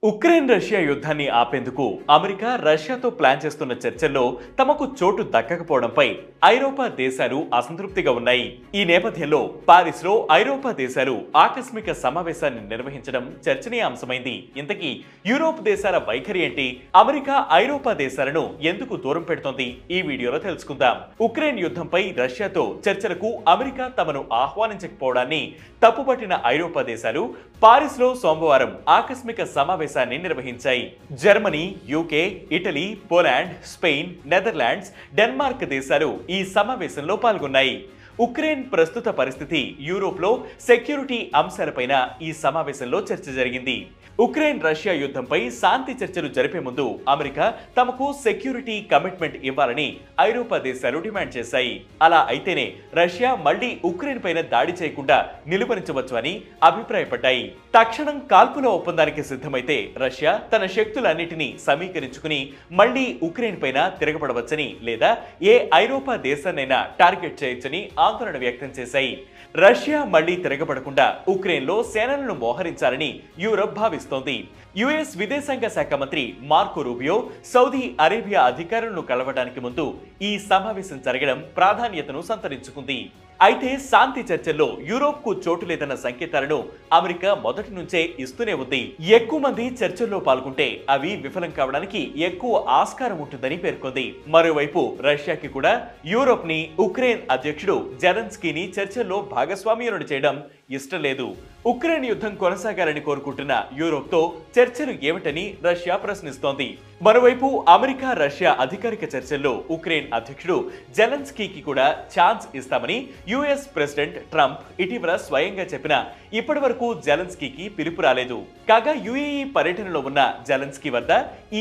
Ukraine Russia యుద్ధాన్ని ఆపేందుకు America రష్యాతో plan చేస్తున్న చర్చల్లో తమకు చోటు దక్కకపోవడంపై ఐరోపా దేశాలు అసంతృప్తిగా ఉన్నాయి. ఈ నేపథ్యంలో పారిస్లో ఐరోపా దేశాలు ఆకస్మిక సమావేశాన్ని నిర్వహించడం చర్చనీయాంశమైంది. ఇంతకీ యూరోప్ దేశాల వైఖరి ఏంటి? అమెరికా ఐరోపా దేశాలను ఎందుకు దూరం పెడుతోంది? ఈ వీడియోలో తెలుసుకుందాం. ఉక్రెయిన్ యుద్ధంపై రష్యాతో చర్చలకు అమెరికా తమను ఆహ్వానించకపోవడాన్ని తప్పుపట్టిన ఐరోపా దేశాలు పారిస్లో సోమవారం ఆకస్మిక సమావేశాన్ని నిర్వహించాయి. Germany, UK, Italy, Poland, Spain, Netherlands, Denmark దేశాలు ఈ సమావేశంలో పాల్గొన్నాయి. ఉక్రెయిన్ ప్రస్తుత పరిస్థితి, యూరోప్లో సెక్యూరిటీ అంశాలపైన ఈ సమావేశంలో చర్చ జరిగింది. ఉక్రెయిన్ రష్యా యుద్ధంపై శాంతి చర్చలు జరిపే ముందు అమెరికా తమకు సెక్యూరిటీ కమిట్మెంట్ ఇవ్వాలని ఐరోపా దేశాలు డిమాండ్ చేశాయి. అలా అయితేనే రష్యా మళ్లీ ఉక్రెయిన్ పైన దాడి చేయకుండా నిలువరించవచ్చు అని అభిప్రాయపడ్డాయి. తక్షణం కాల్పుల ఒప్పందానికి సిద్ధమైతే రష్యా తన శక్తులన్నిటినీ సమీకరించుకుని మళ్లీ ఉక్రెయిన్ పైన తిరగబడవచ్చని, లేదా ఏ ఐరోపా దేశాన్నైనా టార్గెట్ చేయొచ్చని ఆందోళన వ్యక్తం చేశాయి. రష్యా మళ్లీ తిరగబడకుండా ఉక్రెయిన్లో సేనలను మోహరించాలని యూరప్ భావిస్తోంది. యుఎస్ విదేశాంగ శాఖ మంత్రి మార్కో రూబియో సౌదీ అరేబియా అధికారులను కలవడానికి ముందు ఈ సమావేశం జరగడం ప్రాధాన్యతను సంతరించుకుంది. అయితే శాంతి చర్చల్లో యూరోప్ కు చోటు లేదన్న సంకేతాలను అమెరికా మొదటి నుంచే ఇస్తూనే ఉంది. ఎక్కువ మంది చర్చల్లో పాల్గొంటే అవి విఫలం కావడానికి ఎక్కువ ఆస్కారం ఉంటుందని పేర్కొంది. మరోవైపు రష్యాకి కూడా యూరోప్ ని ఉక్రెయిన్ అధ్యక్షుడు జెలెన్స్కీని చర్చల్లో భాగస్వామ్యులను చేయడం ఇష్టం లేదు. ఉక్రెయిన్ యుద్ధం కొనసాగాలని కోరుకుంటున్న యూరోప్ తో చర్చలు ఏమిటని రష్యా ప్రశ్నిస్తోంది. మరోవైపు అమెరికా రష్యా అధికారిక చర్చల్లో ఉక్రెయిన్ అధ్యక్షుడు జెలెన్స్కీకి కూడా ఛాన్స్ ఇస్తామని యుఎస్ ప్రెసిడెంట్ ట్రంప్ ఇటీవల స్వయంగా చెప్పినా ఇప్పటి వరకు జెలెన్స్కీకి పిలుపు రాలేదు. కాగా యుఏఈ పర్యటనలో ఉన్న జెలెన్స్కీ వద్ద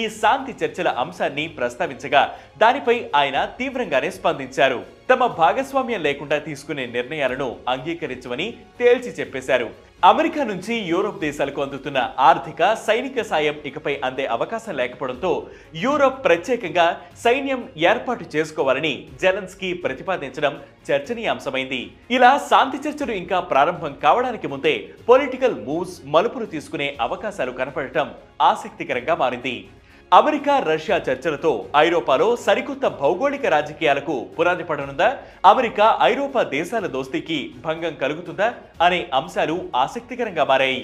ఈ శాంతి చర్చల అంశాన్ని ప్రస్తావించగా దానిపై ఆయన తీవ్రంగానే స్పందించారు. తమ భాగస్వామ్యం లేకుండా తీసుకునే నిర్ణయాలను అంగీకరించమని తేల్చి చెప్పేశారు. అమెరికా నుంచి యూరోప్ దేశాలకు అందుతున్న ఆర్థిక, సైనిక సాయం ఇకపై అందే అవకాశం లేకపోవడంతో యూరోప్ ప్రత్యేకంగా సైన్యం ఏర్పాటు చేసుకోవాలని జెలెన్స్కీ ప్రతిపాదించడం చర్చనీయాంశమైంది. ఇలా శాంతి చర్చలు ఇంకా ప్రారంభం కావడానికి ముందే పొలిటికల్ మూవ్స్ మలుపులు తీసుకునే అవకాశాలు కనపడటం ఆసక్తికరంగా మారింది. అమెరికా రష్యా చర్చలతో ఐరోపాలో సరికొత్త భౌగోళిక రాజకీయాలకు పునాది పడనుందా? అమెరికా ఐరోపా దేశాల దోస్తీకి భంగం కలుగుతుందా అనే అంశాలు ఆసక్తికరంగా మారాయి.